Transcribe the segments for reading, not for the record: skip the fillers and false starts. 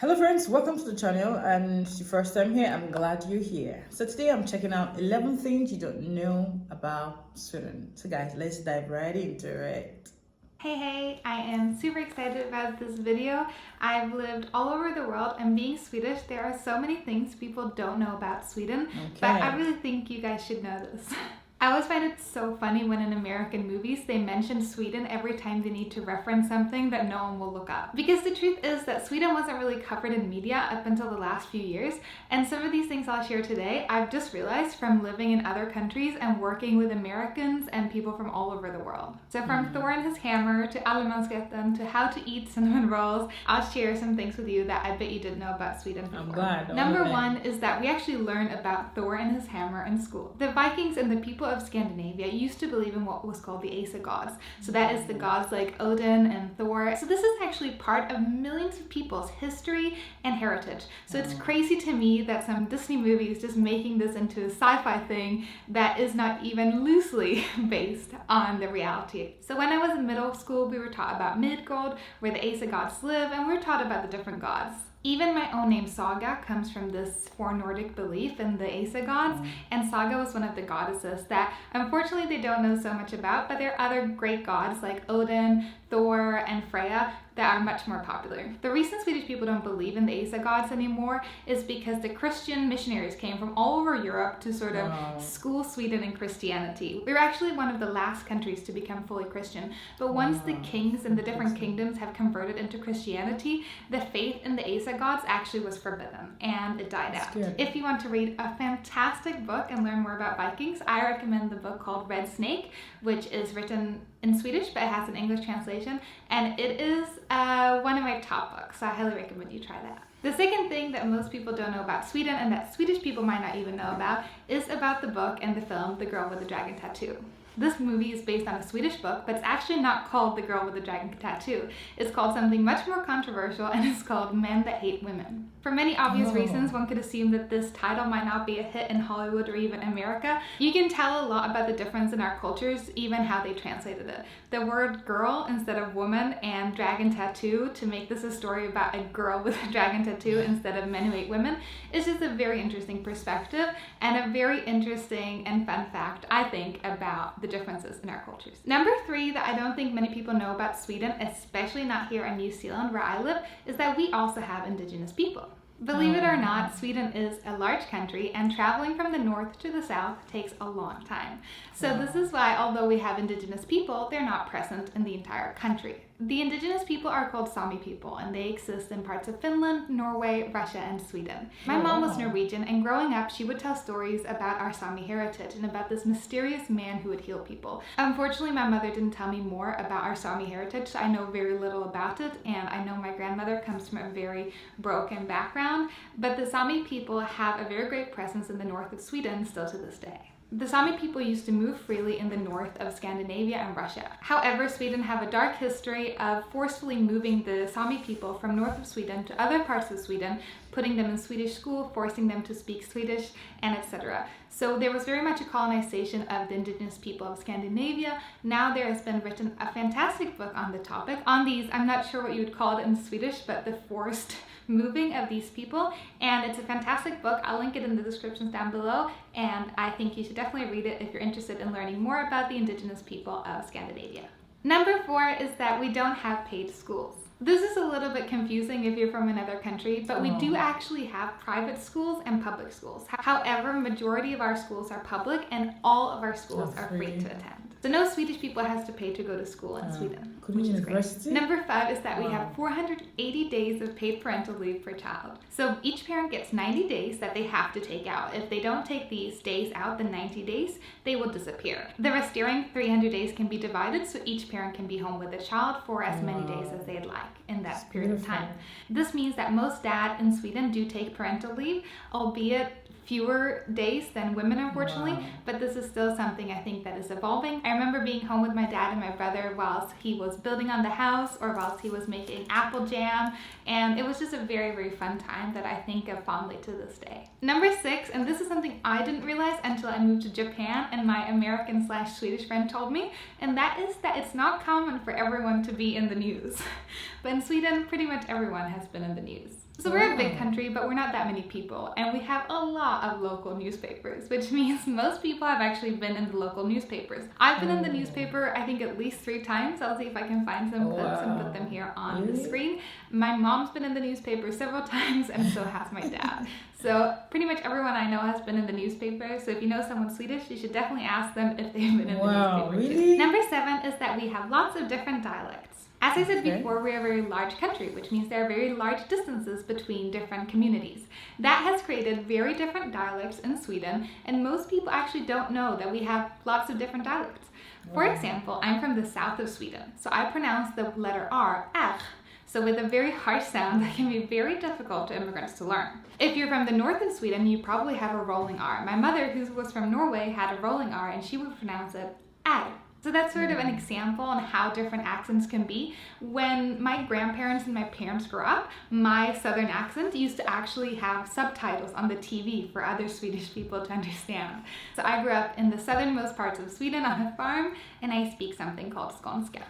Hello friends, welcome to the channel, and it's your first time here. I'm glad you're here. So today I'm checking out 11 things you don't know about Sweden. So guys, let's dive right into it. Hey, I am super excited about this video. I've lived all over the world, and being Swedish, there are so many things people don't know about Sweden, but I really think you guys should know this. I always find it so funny when in American movies they mention Sweden every time they need to reference something that no one will look up. Because the truth is that Sweden wasn't really covered in media up until the last few years, and some of these things I'll share today I've just realized from living in other countries and working with Americans and people from all over the world. So from Thor and his hammer to allemansrätten to how to eat cinnamon rolls, I'll share some things with you that I bet you didn't know about Sweden before. I'm glad. Number one is that we actually learn about Thor and his hammer in school. The Vikings and the people of Scandinavia used to believe in what was called the Ace of Gods. So that is the gods like Odin and Thor. So this is actually part of millions of people's history and heritage. So it's crazy to me that some Disney movie is just making this into a sci-fi thing that is not even loosely based on the reality. So when I was in middle school, we were taught about Midgård, where the Ace of Gods live, and we were taught about the different gods. Even my own name Saga comes from this Nordic belief in the Ace of Gods, and Saga was one of the goddesses that unfortunately they don't know so much about, but there are other great gods like Odin, Thor, and Freya that are much more popular. The reason Swedish people don't believe in the Ace of Gods anymore is because the Christian missionaries came from all over Europe to sort of school Sweden in Christianity. We were actually one of the last countries to become fully Christian, but once the kings and the different kingdoms have converted into Christianity, the faith in the Ace of Gods actually was forbidden and it died out. If you want to read a fantastic book and learn more about Vikings, I recommend the book called Red Snake, which is written in Swedish, but it has an English translation, and it is one of my top books, so I highly recommend you try that. The second thing that most people don't know about Sweden, and that Swedish people might not even know about, is about the book and the film The Girl with the Dragon Tattoo. This movie is based on a Swedish book, but it's actually not called The Girl with the Dragon Tattoo. It's called something much more controversial, and it's called Men That Hate Women. For many obvious reasons, one could assume that this title might not be a hit in Hollywood or even America. You can tell a lot about the difference in our cultures, even how they translated it. The word girl instead of woman and dragon tattoo to make this a story about a girl with a dragon tattoo instead of men who hate women is just a very interesting perspective and a very interesting and fun fact, I think, about the differences in our cultures. Number three that I don't think many people know about Sweden, especially not here in New Zealand where I live, is that we also have indigenous people. Believe it or not, Sweden is a large country, and traveling from the north to the south takes a long time. So this is why, although we have indigenous people, they're not present in the entire country. The indigenous people are called Sami people, and they exist in parts of Finland, Norway, Russia, and Sweden. My mom was Norwegian, and growing up, she would tell stories about our Sami heritage and about this mysterious man who would heal people. Unfortunately, my mother didn't tell me more about our Sami heritage, so I know very little about it, and I know my grandmother comes from a very broken background, but the Sami people have a very great presence in the north of Sweden still to this day. The Sami people used to move freely in the north of Scandinavia and Russia. However, Sweden have a dark history of forcefully moving the Sami people from north of Sweden to other parts of Sweden, putting them in Swedish school, forcing them to speak Swedish, and etc. So there was very much a colonization of the indigenous people of Scandinavia. Now there has been written a fantastic book on the topic. On these, I'm not sure what you would call it in Swedish, but the forced moving of these people, and it's a fantastic book. I'll link it in the descriptions down below, and I think you should definitely read it if you're interested in learning more about the indigenous people of Scandinavia. Number four is that we don't have paid schools. This is a little bit confusing if you're from another country, but we do actually have private schools and public schools. However, majority of our schools are public, and all of our schools are free to attend. So no Swedish people has to pay to go to school in Sweden, which is great. Number five is that we have 480 days of paid parental leave per child. So each parent gets 90 days that they have to take out. If they don't take these days out, the 90 days, they will disappear. The restoring 300 days can be divided, so each parent can be home with the child for as many days as they'd like in that period of time. This means that most dads in Sweden do take parental leave, albeit fewer days than women, unfortunately, but this is still something I think that is evolving. I remember being home with my dad and my brother whilst he was building on the house or whilst he was making apple jam, and it was just a very, very fun time that I think of fondly to this day. Number six, and this is something I didn't realize until I moved to Japan and my American/Swedish friend told me, and that is that it's not common for everyone to be in the news. But in Sweden, pretty much everyone has been in the news. So we're a big country, but we're not that many people, and we have a lot of local newspapers, which means most people have actually been in the local newspapers. I've been in the newspaper, I think, at least 3 times. I'll see if I can find some clips and put them here on the screen. My mom's been in the newspaper several times, and so has my dad. So pretty much everyone I know has been in the newspaper. So if you know someone Swedish, you should definitely ask them if they've been in the newspaper too. Number 7 is that we have lots of different dialects. As I said before, we're a very large country, which means there are very large distances between different communities. That has created very different dialects in Sweden, and most people actually don't know that we have lots of different dialects. For example, I'm from the south of Sweden, so I pronounce the letter R, so with a very harsh sound that can be very difficult to immigrants to learn. If you're from the north of Sweden, you probably have a rolling R. My mother, who was from Norway, had a rolling R, and she would pronounce it R. So that's sort of an example on how different accents can be. When my grandparents and my parents grew up, my southern accent used to actually have subtitles on the TV for other Swedish people to understand. So I grew up in the southernmost parts of Sweden on a farm, and I speak something called skånska.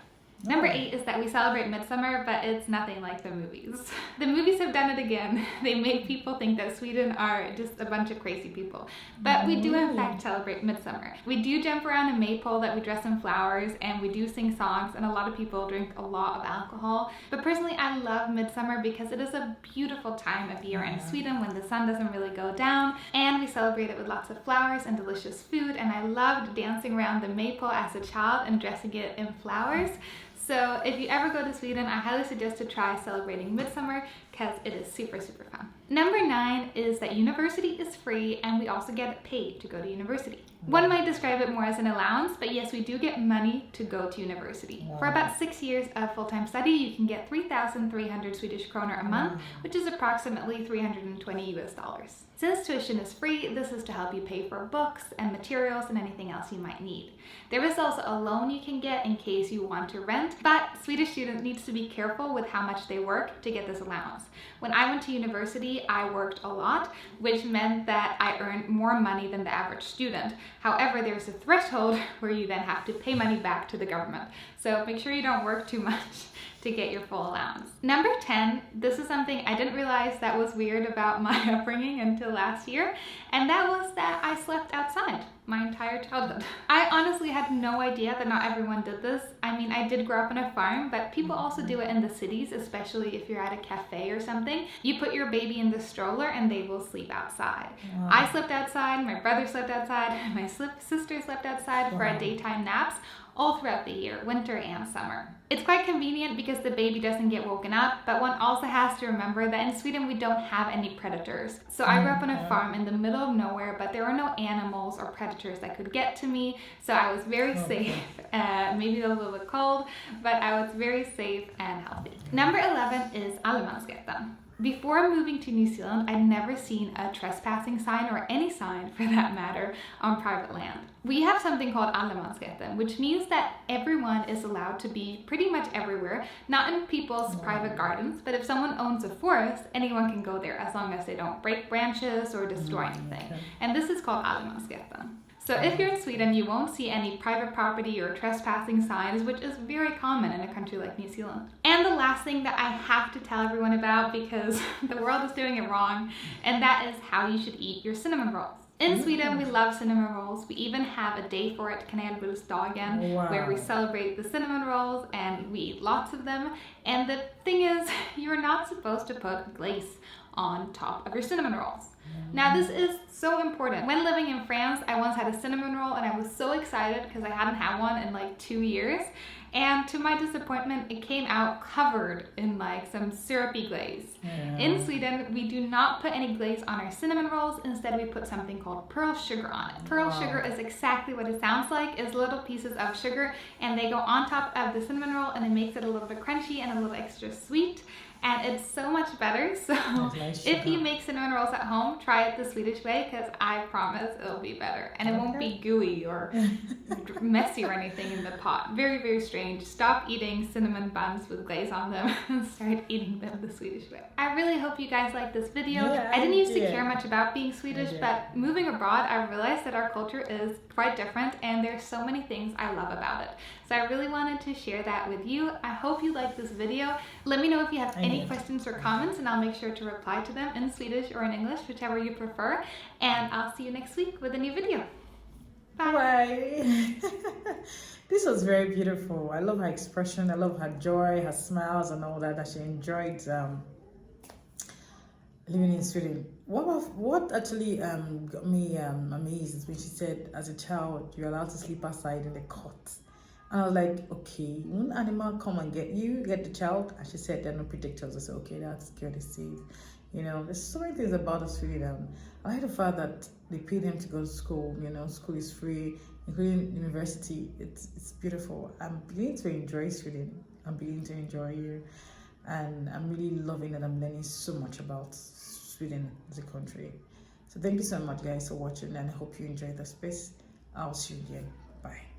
Number 8 is that we celebrate Midsummer, but it's nothing like the movies. The movies have done it again. They make people think that Sweden are just a bunch of crazy people. But we do in fact celebrate Midsummer. We do jump around a maypole that we dress in flowers, and we do sing songs, and a lot of people drink a lot of alcohol. But personally, I love Midsummer because it is a beautiful time of year in Sweden when the sun doesn't really go down, and we celebrate it with lots of flowers and delicious food, and I loved dancing around the maypole as a child and dressing it in flowers. So if you ever go to Sweden, I highly suggest to try celebrating Midsummer because it is super, super fun. Number 9 is that university is free, and we also get paid to go to university. One might describe it more as an allowance, but yes, we do get money to go to university. For about 6 years of full-time study, you can get 3,300 Swedish kroner a month, which is approximately $320 US. Since tuition is free, this is to help you pay for books and materials and anything else you might need. There is also a loan you can get in case you want to rent, but Swedish students need to be careful with how much they work to get this allowance. When I went to university, I worked a lot, which meant that I earned more money than the average student. However, there's a threshold where you then have to pay money back to the government. So make sure you don't work too much to get your full allowance. Number 10, this is something I didn't realize that was weird about my upbringing until last year, and that was that I slept outside my entire childhood. I honestly had no idea that not everyone did this. I mean, I did grow up on a farm, but people also do it in the cities, especially if you're at a cafe or something. You put your baby in the stroller and they will sleep outside. Wow. I slept outside, my brother slept outside, my sister slept outside for a daytime naps all throughout the year, winter and summer. It's quite convenient because the baby doesn't get woken up, but one also has to remember that in Sweden we don't have any predators. So I grew up on a farm in the middle of nowhere, but there were no animals or predators that could get to me, so I was very safe. Maybe a little bit cold, but I was very safe and healthy. Number 11 is allemansrätten. Before moving to New Zealand, I'd never seen a trespassing sign, or any sign for that matter, on private land. We have something called allemansrätten, which means that everyone is allowed to be pretty much everywhere, not in people's private gardens, but if someone owns a forest, anyone can go there as long as they don't break branches or destroy anything. And this is called allemansrätten. So if you're in Sweden, you won't see any private property or trespassing signs, which is very common in a country like New Zealand. And the last thing that I have to tell everyone about, because the world is doing it wrong, and that is how you should eat your cinnamon rolls. In Sweden, we love cinnamon rolls. We even have a day for it, kanelbullsdagen, where we celebrate the cinnamon rolls and we eat lots of them. And the thing is, you're not supposed to put glaze on top of your cinnamon rolls. Now this is so important. When living in France, I once had a cinnamon roll and I was so excited because I hadn't had one in like 2 years. And to my disappointment, it came out covered in like some syrupy glaze. In Sweden, we do not put any glaze on our cinnamon rolls. Instead, we put something called pearl sugar on it. Pearl sugar is exactly what it sounds like. It's little pieces of sugar and they go on top of the cinnamon roll and it makes it a little bit crunchy and a little extra sweet. And it's so much better. So if you make cinnamon rolls at home, try it the Swedish way because I promise it'll be better. And it won't be gooey or messy or anything in the pot. Very, very strange. Stop eating cinnamon buns with glaze on them and start eating them the Swedish way. I really hope you guys liked this video. I didn't used to care much about being Swedish, but moving abroad, I realized that our culture is quite different and there's so many things I love about it. So I really wanted to share that with you. I hope you liked this video. Let me know if you have any questions or comments, and I'll make sure to reply to them in Swedish or in English, whichever you prefer. And I'll see you next week with a new video. Bye. Bye. This was very beautiful. I love her expression. I love her joy, her smiles, and all that she enjoyed living in Sweden. What actually got me amazed is when she said, as a child, you're allowed to sleep outside in the cot. And I was like, okay, won't animal come and get the child? And she said there are no predators. I said, okay, that's good, it's safe. You know, there's so many things about us Sweden. I like the fact that they pay them to go to school. You know, school is free, including university. It's beautiful. I'm beginning to enjoy Sweden. I'm beginning to enjoy you. And I'm really loving that I'm learning so much about Sweden as a country. So thank you so much, guys, for watching, and I hope you enjoyed the space. I'll see you again. Bye.